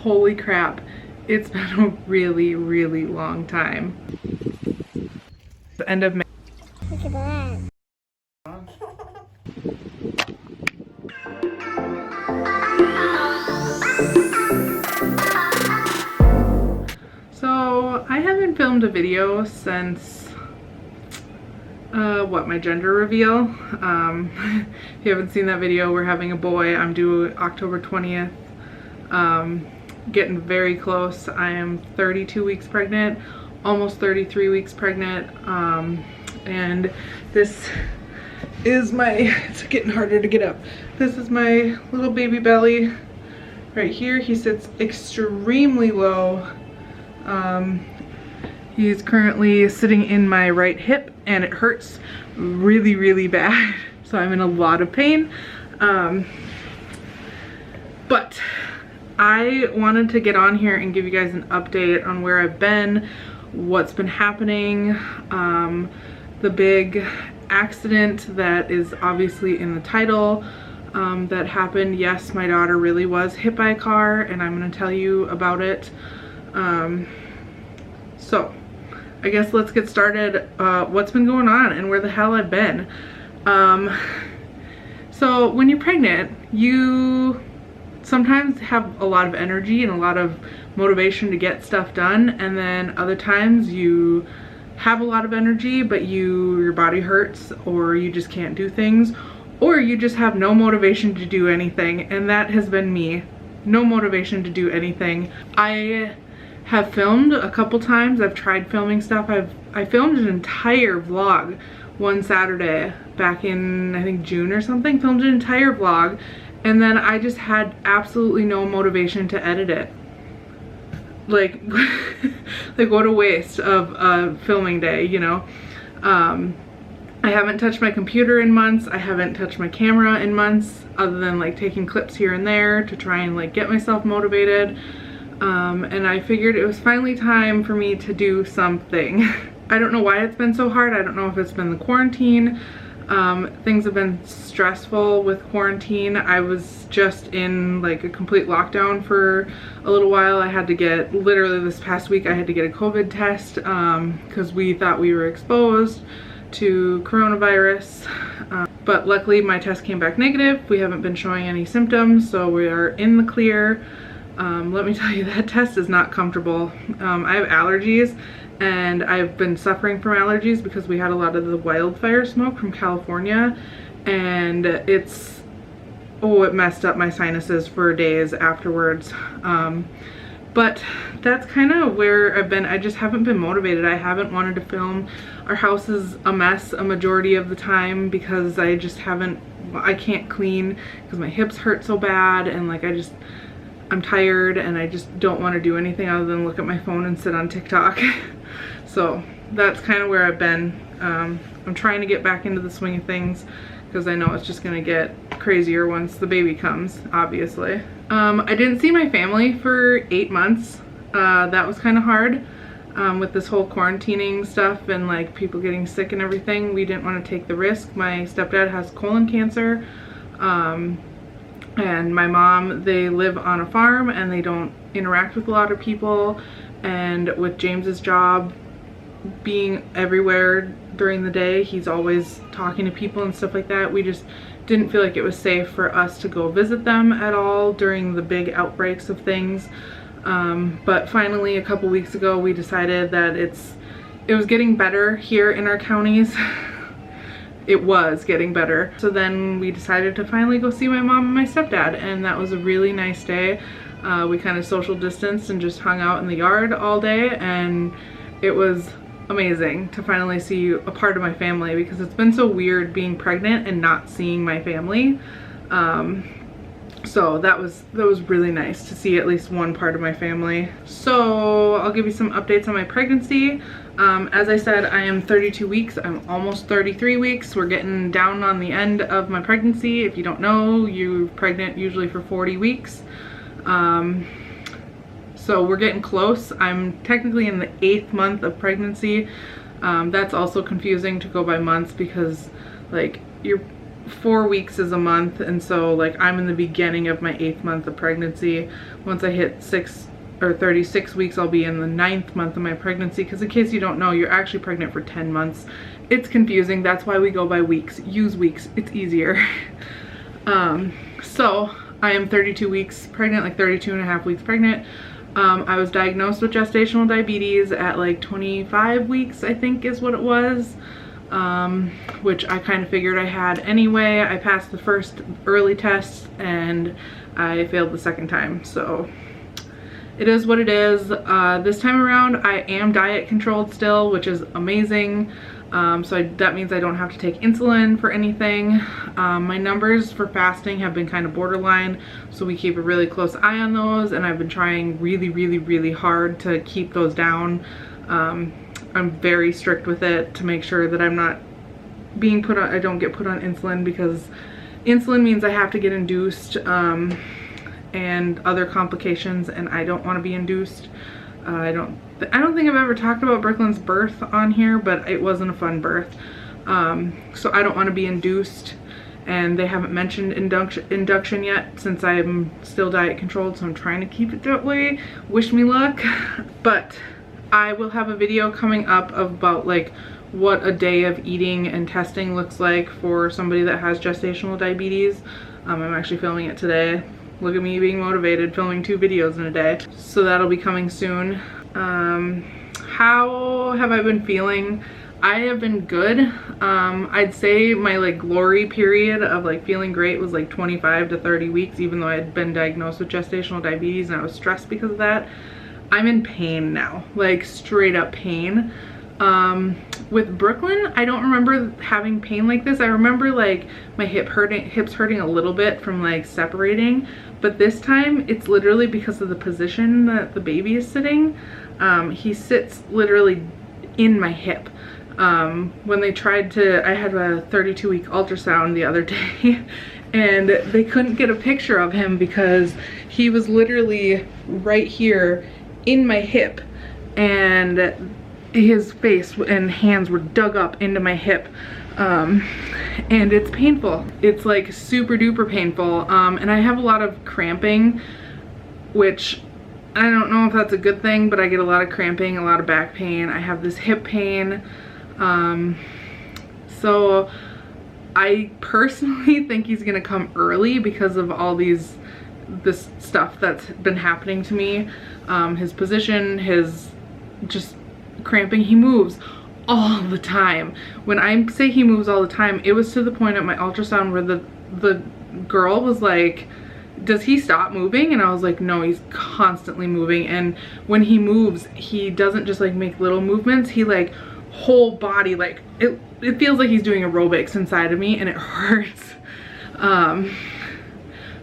holy crap, it's been a really, really long time. The end of May. Look at that. So I haven't filmed a video since my gender reveal. If you haven't seen that video, we're having a boy. I'm due October 20th. Getting very close. I am 32 weeks pregnant, almost 33 weeks pregnant, and this is my, it's getting harder to get up. This is my little baby belly right here. He sits extremely low. He's currently sitting in my right hip and it hurts really, really bad. So I'm in a lot of pain. But I wanted to get on here and give you guys an update on where I've been, what's been happening, the big accident that is obviously in the title that happened. Yes, my daughter really was hit by a car, and I'm going to tell you about it. So I guess let's get started. What's been going on and where the hell I've been. So when you're pregnant, you sometimes have a lot of energy and a lot of motivation to get stuff done, and then other times you have a lot of energy but your body hurts, or you just can't do things, or you just have no motivation to do anything, and that has been me. No motivation to do anything. I have filmed a couple times. I've tried filming stuff. I filmed an entire vlog one Saturday back in, I think, June or something. Filmed an entire vlog, and then I just had absolutely no motivation to edit it. Like, like what a waste of a filming day, you know? I haven't touched my computer in months. I haven't touched my camera in months, other than like taking clips here and there to try and like get myself motivated. And I figured it was finally time for me to do something. I don't know why it's been so hard. I don't know if it's been the quarantine. Things have been stressful with quarantine. I was just in like a complete lockdown for a little while. I had to get, literally this past week, I had to get a COVID test because we thought we were exposed to coronavirus. But luckily my test came back negative. We haven't been showing any symptoms, so we are in the clear. Let me tell you, that test is not comfortable. I have allergies, and I've been suffering from allergies because we had a lot of the wildfire smoke from California, and it messed up my sinuses for days afterwards. But that's kind of where I've been. I just haven't been motivated. I haven't wanted to film. Our house is a mess a majority of the time because I just haven't, I can't clean because my hips hurt so bad, and like I'm tired and I just don't want to do anything other than look at my phone and sit on TikTok. So that's kind of where I've been. I'm trying to get back into the swing of things because I know it's just gonna get crazier once the baby comes, obviously. I didn't see my family for 8 months. That was kind of hard with this whole quarantining stuff and like people getting sick and everything. We didn't want to take the risk. My stepdad has colon cancer. And my mom, they live on a farm and they don't interact with a lot of people, and with James's job being everywhere during the day, he's always talking to people and stuff like that. We just didn't feel like it was safe for us to go visit them at all during the big outbreaks of things. But finally a couple weeks ago we decided that it was getting better here in our counties. It was getting better. So then we decided to finally go see my mom and my stepdad, and that was a really nice day. We kind of social distanced and just hung out in the yard all day, and it was amazing to finally see a part of my family because it's been so weird being pregnant and not seeing my family. So that was really nice to see at least one part of my family. So I'll give you some updates on my pregnancy. As I said, I am 32 weeks. I'm almost 33 weeks. We're getting down on the end of my pregnancy. If you don't know, you're pregnant usually for 40 weeks. So we're getting close. I'm technically in the 8th month of pregnancy. That's also confusing to go by months because like 4 weeks is a month, and so like I'm in the beginning of my 8th month of pregnancy. Once I hit 36 weeks, I'll be in the 9th month of my pregnancy, because in case you don't know, you're actually pregnant for 10 months. It's confusing. That's why we go by weeks. Use weeks. It's easier. So I am 32 weeks pregnant, like 32 and a half weeks pregnant. I was diagnosed with gestational diabetes at like 25 weeks, I think is what it was. Which I kind of figured I had anyway. I passed the first early test and I failed the second time, so it is what it is. This time around I am diet controlled still, which is amazing. That means I don't have to take insulin for anything. My numbers for fasting have been kind of borderline, so we keep a really close eye on those, and I've been trying really hard to keep those down. I'm very strict with it to make sure that I'm not being put on, I don't get put on insulin, because insulin means I have to get induced and other complications, and I don't want to be induced. I don't think I've ever talked about Brooklyn's birth on here, but it wasn't a fun birth. So I don't want to be induced, and they haven't mentioned induction yet since I'm still diet controlled, so I'm trying to keep it that way. Wish me luck. But I will have a video coming up about like what a day of eating and testing looks like for somebody that has gestational diabetes. I'm actually filming it today. Look at me being motivated, filming 2 videos in a day. So that'll be coming soon. How have I been feeling? I have been good. I'd say my like glory period of like feeling great was like 25 to 30 weeks, even though I had been diagnosed with gestational diabetes and I was stressed because of that. I'm in pain now, like straight up pain. With Brooklyn, I don't remember having pain like this. I remember like my hips hurting a little bit from like separating, but this time it's literally because of the position that the baby is sitting. He sits literally in my hip. When they tried to, I had a 32-week ultrasound the other day and they couldn't get a picture of him because he was literally right here in my hip, and his face and hands were dug up into my hip, and it's painful. It's like super duper painful, and I have a lot of cramping, which I don't know if that's a good thing, but I get a lot of cramping, a lot of back pain. I have this hip pain, so I personally think he's gonna come early because of all this stuff that's been happening to me. His position, his just cramping. He moves all the time. When I say he moves all the time, it was to the point at my ultrasound where the girl was like, does he stop moving? And I was like, no, he's constantly moving. And when he moves, he doesn't just like make little movements. He like whole body, like it feels like he's doing aerobics inside of me, and it hurts.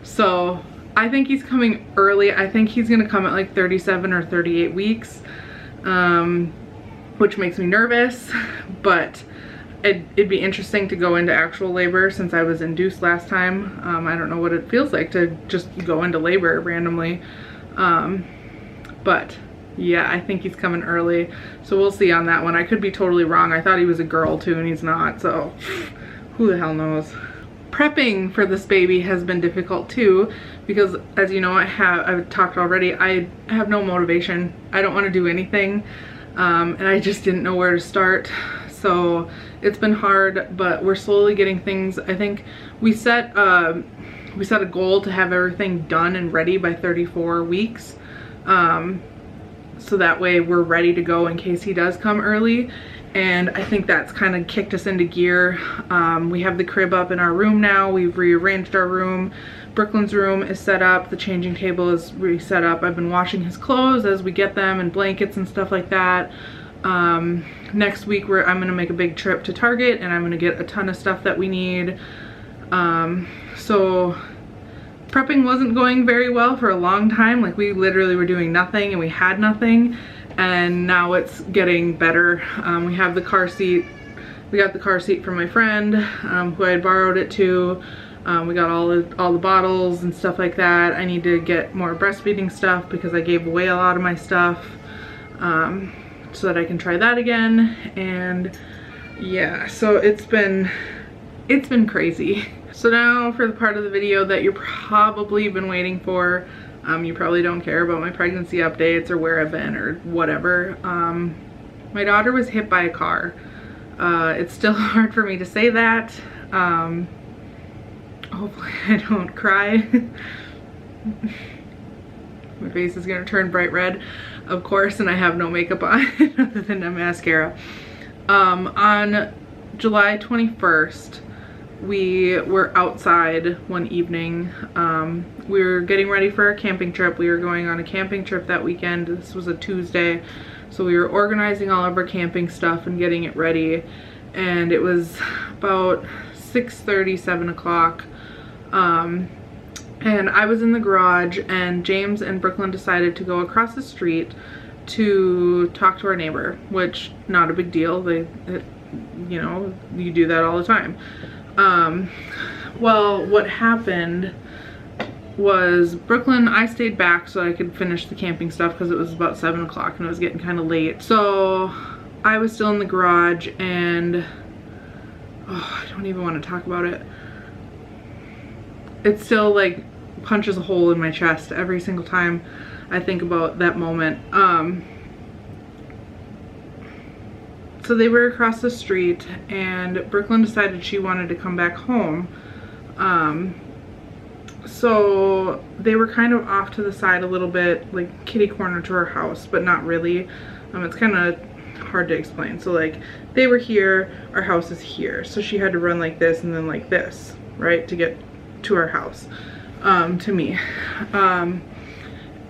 So I think he's coming early. I think he's gonna come at like 37 or 38 weeks, which makes me nervous, but it'd be interesting to go into actual labor since I was induced last time. I don't know what it feels like to just go into labor randomly. But yeah, I think he's coming early, so we'll see on that one. I could be totally wrong. I thought he was a girl too, and he's not, so who the hell knows. Prepping for this baby has been difficult too, because as you know, I've talked already, I have no motivation. I don't want to do anything, and I just didn't know where to start. So it's been hard, but we're slowly getting things. I think we set a goal to have everything done and ready by 34 weeks. So that way we're ready to go in case he does come early. And I think that's kind of kicked us into gear. We have the crib up in our room now. We've rearranged our room. Brooklyn's room is set up. The changing table is reset up. I've been washing his clothes as we get them, and blankets and stuff like that. Next week I'm gonna make a big trip to Target, and I'm gonna get a ton of stuff that we need. So prepping wasn't going very well for a long time. Like we literally were doing nothing and we had nothing, and now it's getting better. We have the car seat. We got the car seat from my friend who I had borrowed it to. We got all the bottles and stuff like that. I need to get more breastfeeding stuff because I gave away a lot of my stuff, so that I can try that again. And yeah, so it's been it's been crazy. So now for the part of the video that you're probably been waiting for. You probably don't care about my pregnancy updates or where I've been or whatever. My daughter was hit by a car. It's still hard for me to say that. Hopefully I don't cry. My face is gonna turn bright red, of course, and I have no makeup on other than a mascara. On July 21st, we were outside one evening. We were getting ready for a camping trip. We were going on a camping trip that weekend. This was a Tuesday. So we were organizing all of our camping stuff and getting it ready. And it was about 6:30, 7 o'clock. And I was in the garage, and James and Brooklyn decided to go across the street to talk to our neighbor, which not a big deal. You know, you do that all the time. Well, what happened was Brooklyn, I stayed back so I could finish the camping stuff because it was about 7 o'clock and it was getting kind of late. So I was still in the garage, and I don't even want to talk about it. It still like punches a hole in my chest every single time I think about that moment. So they were across the street, and Brooklyn decided she wanted to come back home. So they were kind of off to the side a little bit, like kitty corner to her house, but not really. It's kind of hard to explain. So like they were here, our house is here. So she had to run like this and then like this, right, to get to our house, to me.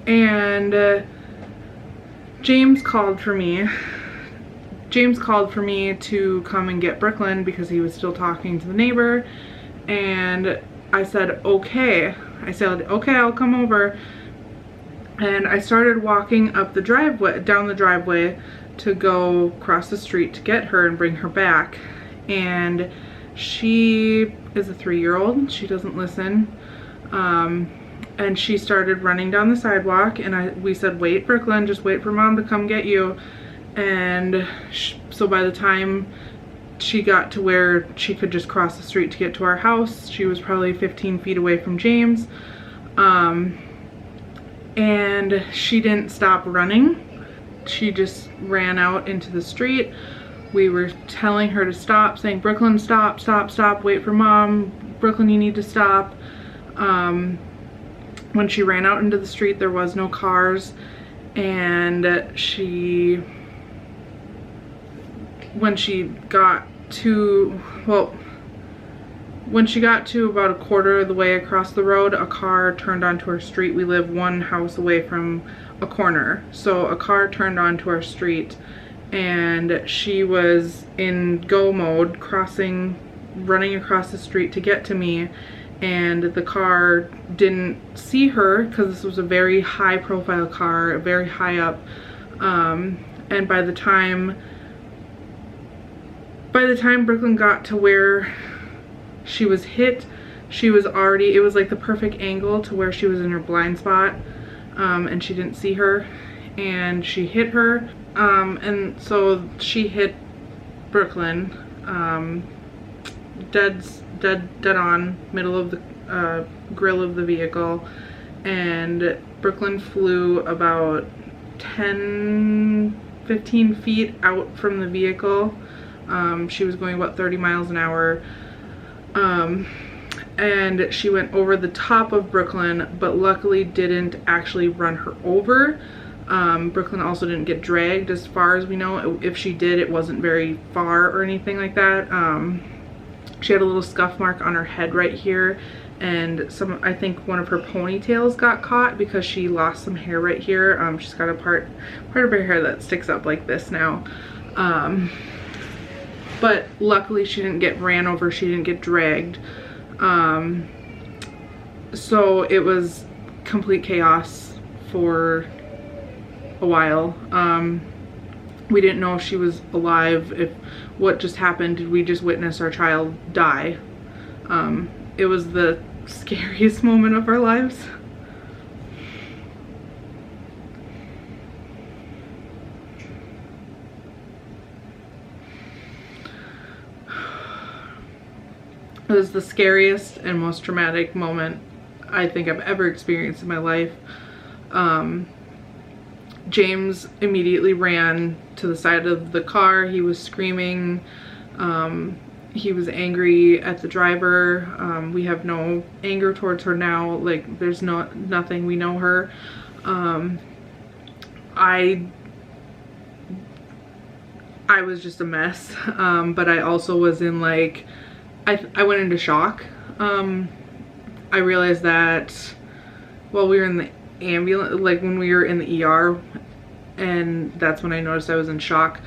And James called for me. James called for me to come and get Brooklyn because he was still talking to the neighbor, and I said, okay. I said, okay, I'll come over. And I started walking up the driveway, down the driveway, to go cross the street to get her and bring her back. And she is a 3-year-old. She doesn't listen. And she started running down the sidewalk, and we said, wait, Brooklyn, just wait for Mom to come get you. And so by the time she got to where she could just cross the street to get to our house, she was probably 15 feet away from James. And she didn't stop running. She just ran out into the street. We were telling her to stop, saying, Brooklyn, stop, stop, stop, wait for Mom. Brooklyn, you need to stop. When she ran out into the street, there was no cars, and when she got to about a quarter of the way across the road, a car turned onto our street. We live one house away from a corner, so a car turned onto our street, and she was in go mode, running across the street to get to me, and the car didn't see her because this was a very high profile car, very high up, and by the time Brooklyn got to where she was hit, she was already, it was like the perfect angle to where she was in her blind spot, and she didn't see her, and she hit her, and so she hit Brooklyn, dead on, middle of the grill of the vehicle, and Brooklyn flew about 10-15 feet out from the vehicle. She was going about 30 miles an hour, and she went over the top of Brooklyn, but luckily didn't actually run her over. Brooklyn also didn't get dragged as far as we know. If she did, it wasn't very far or anything like that. She had a little scuff mark on her head right here, and I think one of her ponytails got caught because she lost some hair right here. She's got a part of her hair that sticks up like this now. But luckily she didn't get ran over, she didn't get dragged. So it was complete chaos for a while. We didn't know if she was alive, if what just happened, did we just witness our child die? It was the scariest moment of our lives. It was the scariest and most traumatic moment I think I've ever experienced in my life. James immediately ran to the side of the car. He was screaming. He was angry at the driver. We have no anger towards her now. Like, there's nothing. We know her. I was just a mess. But I also was in like, I went into shock. I realized that while we were in the ambulance, like when we were in the ER, and that's when I noticed I was in shock.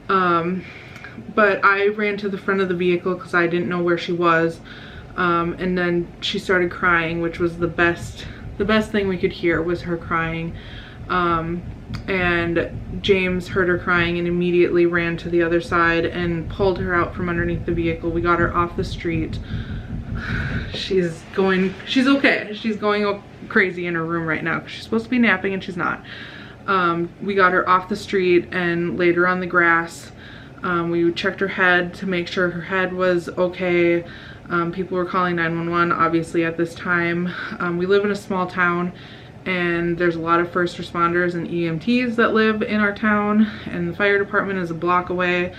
But I ran to the front of the vehicle because I didn't know where she was, and then she started crying, which was the best thing we could hear was her crying. And James heard her crying and immediately ran to the other side and pulled her out from underneath the vehicle. We got her off the street. She's okay. She's going crazy in her room right now because she's supposed to be napping and she's not. We got her off the street and laid her on the grass. We checked her head to make sure her head was okay. People were calling 911 obviously at this time. We live in a small town, and there's a lot of first responders and EMTs that live in our town, and the fire department is a block away.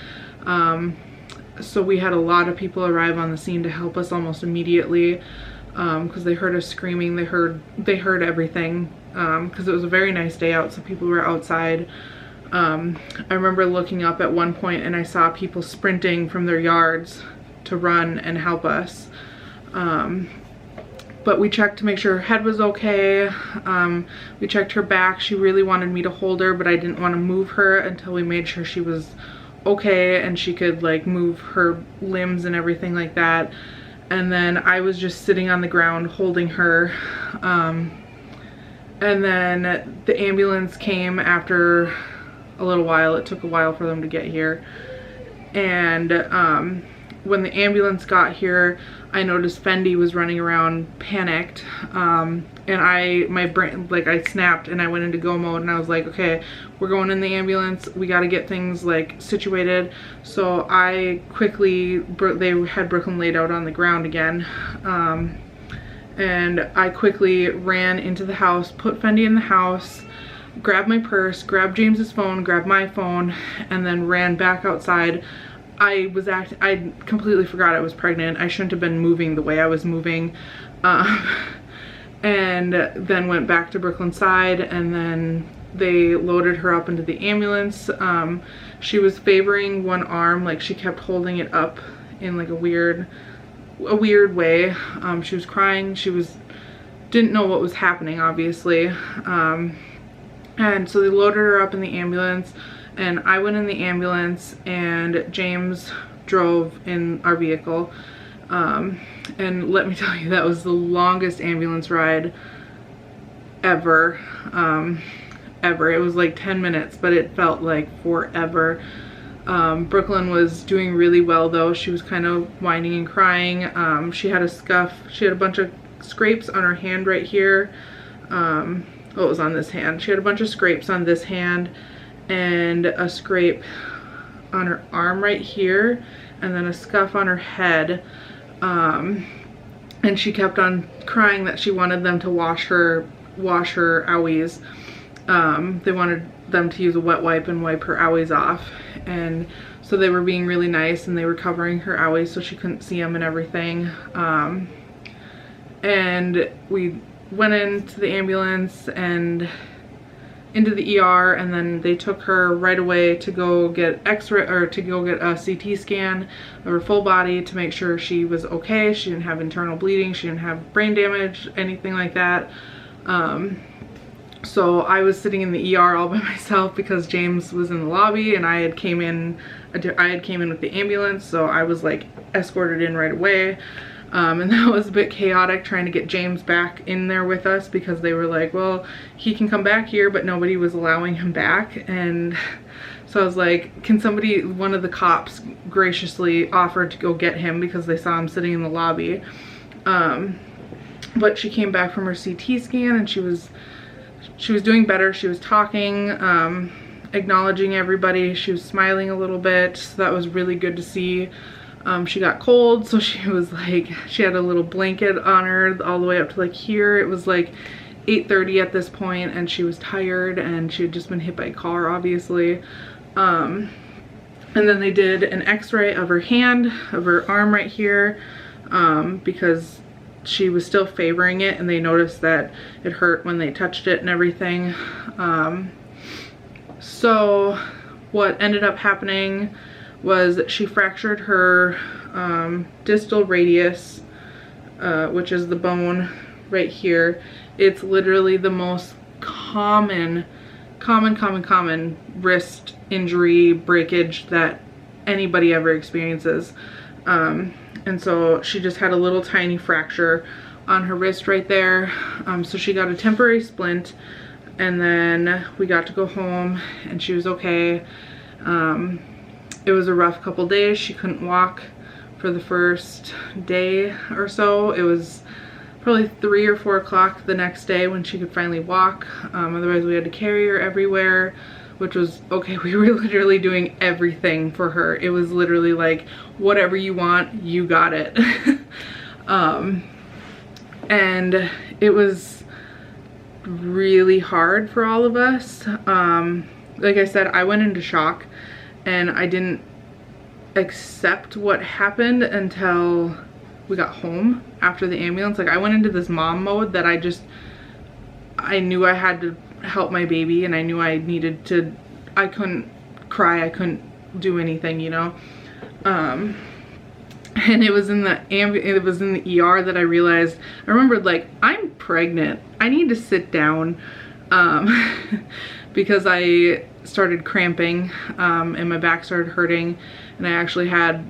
So we had a lot of people arrive on the scene to help us almost immediately, because they heard us screaming. They heard everything, because it was a very nice day out, so people were outside. I remember looking up at one point and I saw people sprinting from their yards to run and help us. But we checked to make sure her head was okay. We checked her back. She really wanted me to hold her, but I didn't want to move her until we made sure she was okay and she could like move her limbs and everything like that. And then I was just sitting on the ground holding her. And then the ambulance came after a little while. It took a while for them to get here. And when the ambulance got here, I noticed Fendi was running around panicked, and my brain, like, I snapped and I went into go mode, and I was like, okay, we're going in the ambulance, we got to get things like situated. So I quickly, they had Brooklyn laid out on the ground again, and I quickly ran into the house, put Fendi in the house, grabbed my purse, grabbed James's phone, grabbed my phone, and then ran back outside. I completely forgot I was pregnant. I shouldn't have been moving the way I was moving. And then went back to Brooklyn's side, and then they loaded her up into the ambulance. She was favoring one arm, like she kept holding it up in like a weird way. She was crying. Didn't know what was happening, obviously. And so they loaded her up in the ambulance, and I went in the ambulance and James drove in our vehicle. And let me tell you, that was the longest ambulance ride ever. It was like 10 minutes, but it felt like forever. Brooklyn was doing really well though. She was kind of whining and crying. She had a scuff. She had a bunch of scrapes on her hand right here. It was on this hand. She had a bunch of scrapes on this hand and a scrape on her arm right here, and then a scuff on her head. And she kept on crying that she wanted them to wash her owies. They wanted them to use a wet wipe and wipe her owies off, and so they were being really nice, and they were covering her owies so she couldn't see them and everything. And we went into the ambulance and into the ER, and then they took her right away to go get x-ray, or to go get a CT scan of her full body to make sure she was okay. She didn't have internal bleeding, she didn't have brain damage, anything like that. So I was sitting in the ER all by myself because James was in the lobby, and I had came in with the ambulance, so I was like escorted in right away. And that was a bit chaotic trying to get James back in there with us, because they were like, well, he can come back here, but nobody was allowing him back. And so I was like, can somebody, one of the cops graciously offered to go get him because they saw him sitting in the lobby. But she came back from her CT scan, and she was doing better. She was talking, acknowledging everybody. She was smiling a little bit, so that was really good to see. She got cold, so she was like, she had a little blanket on her all the way up to like here. It was like 8:30 at this point, and she was tired, and she had just been hit by a car, obviously. And then they did an x-ray of her hand, of her arm right here, because she was still favoring it, and they noticed that it hurt when they touched it and everything. So what ended up happening was she fractured her distal radius, which is the bone right here. It's literally the most common wrist injury breakage that anybody ever experiences. And so she just had a little tiny fracture on her wrist right there. So she got a temporary splint, and then we got to go home and she was okay. It was a rough couple days. She couldn't walk for the first day or so. It was probably 3 or 4 o'clock the next day when she could finally walk. Otherwise we had to carry her everywhere, which was okay. We were literally doing everything for her. It was literally like, whatever you want, you got it. And it was really hard for all of us. Like I said, I went into shock, and I didn't accept what happened until we got home after the ambulance. Like, I went into this mom mode that I knew I had to help my baby, and I knew I needed to, I couldn't cry, I couldn't do anything, you know. And it was in the ER that I realized, I remembered, like, I'm pregnant, I need to sit down, because I started cramping, and my back started hurting, and I actually had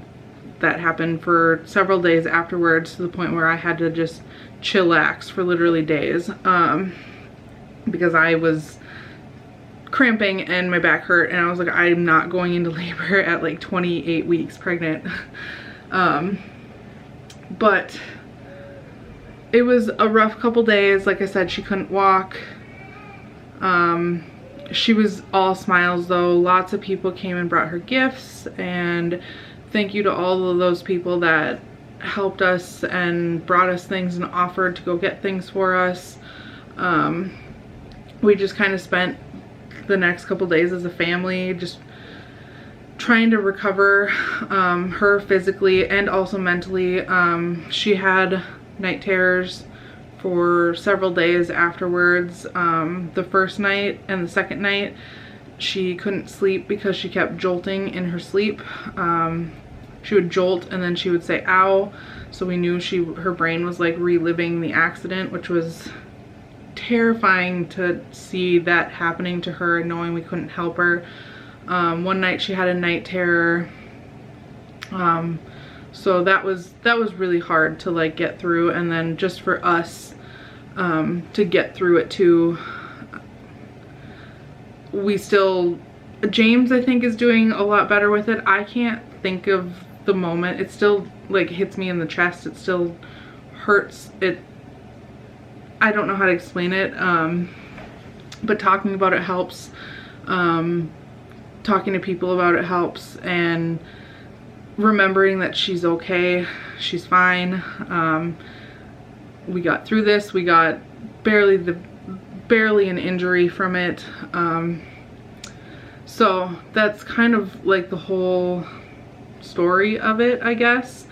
that happen for several days afterwards, to the point where I had to just chillax for literally days, because I was cramping and my back hurt, and I was like, I'm not going into labor at like 28 weeks pregnant. But it was a rough couple days. Like I said, she couldn't walk. She was all smiles though. Lots of people came and brought her gifts, and thank you to all of those people that helped us and brought us things and offered to go get things for us. We just kind of spent the next couple days as a family just trying to recover her physically and also mentally. She had night terrors for several days afterwards. The first night and the second night she couldn't sleep because she kept jolting in her sleep. She would jolt and then she would say ow, so we knew her brain was like reliving the accident, which was terrifying to see that happening to her and knowing we couldn't help her. One night she had a night terror, so that was really hard to like get through, and then just for us to get through it too. We still, James I think is doing a lot better with it. I can't think of the moment. It still like hits me in the chest. It still hurts. I don't know how to explain it, but talking about it helps. Talking to people about it helps, and remembering that she's okay, she's fine. We got through this. We got barely an injury from it. So that's kind of like the whole story of it, I guess.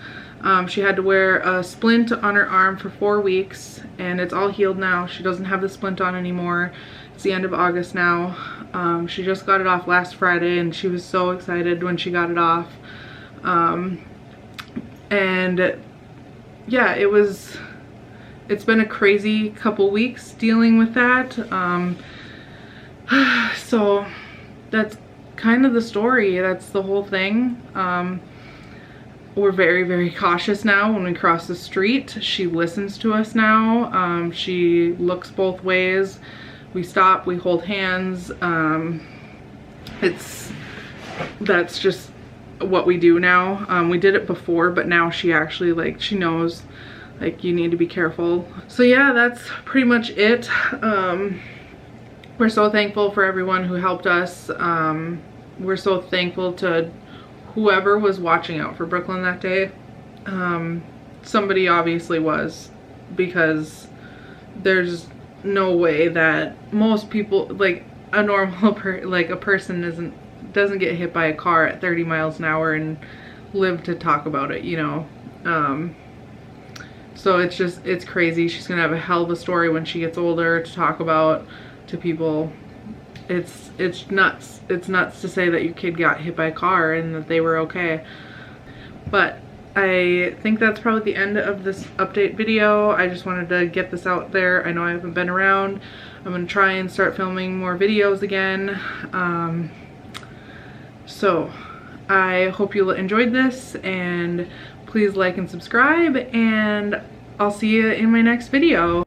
She had to wear a splint on her arm for 4 weeks, and it's all healed now. She doesn't have the splint on anymore. It's the end of August now. She just got it off last Friday, and she was so excited when she got it off. And yeah, it's been a crazy couple weeks dealing with that. So that's kind of the story. That's the whole thing. We're very, very cautious now when we cross the street. She listens to us now. She looks both ways. We stop, we hold hands. That's just what we do now. We did it before, but now she actually, like, she knows, like, you need to be careful. So yeah, that's pretty much it. We're so thankful for everyone who helped us. We're so thankful to whoever was watching out for Brooklyn that day, somebody obviously was, because there's no way that most people, like a normal like a person doesn't get hit by a car at 30 miles an hour and live to talk about it, you know. So it's crazy. She's gonna have a hell of a story when she gets older to talk about to people. It's nuts. It's nuts to say that your kid got hit by a car and that they were okay. But I think that's probably the end of this update video. I just wanted to get this out there. I know I haven't been around. I'm gonna try and start filming more videos again. So I hope you enjoyed this, and please like and subscribe, and I'll see you in my next video.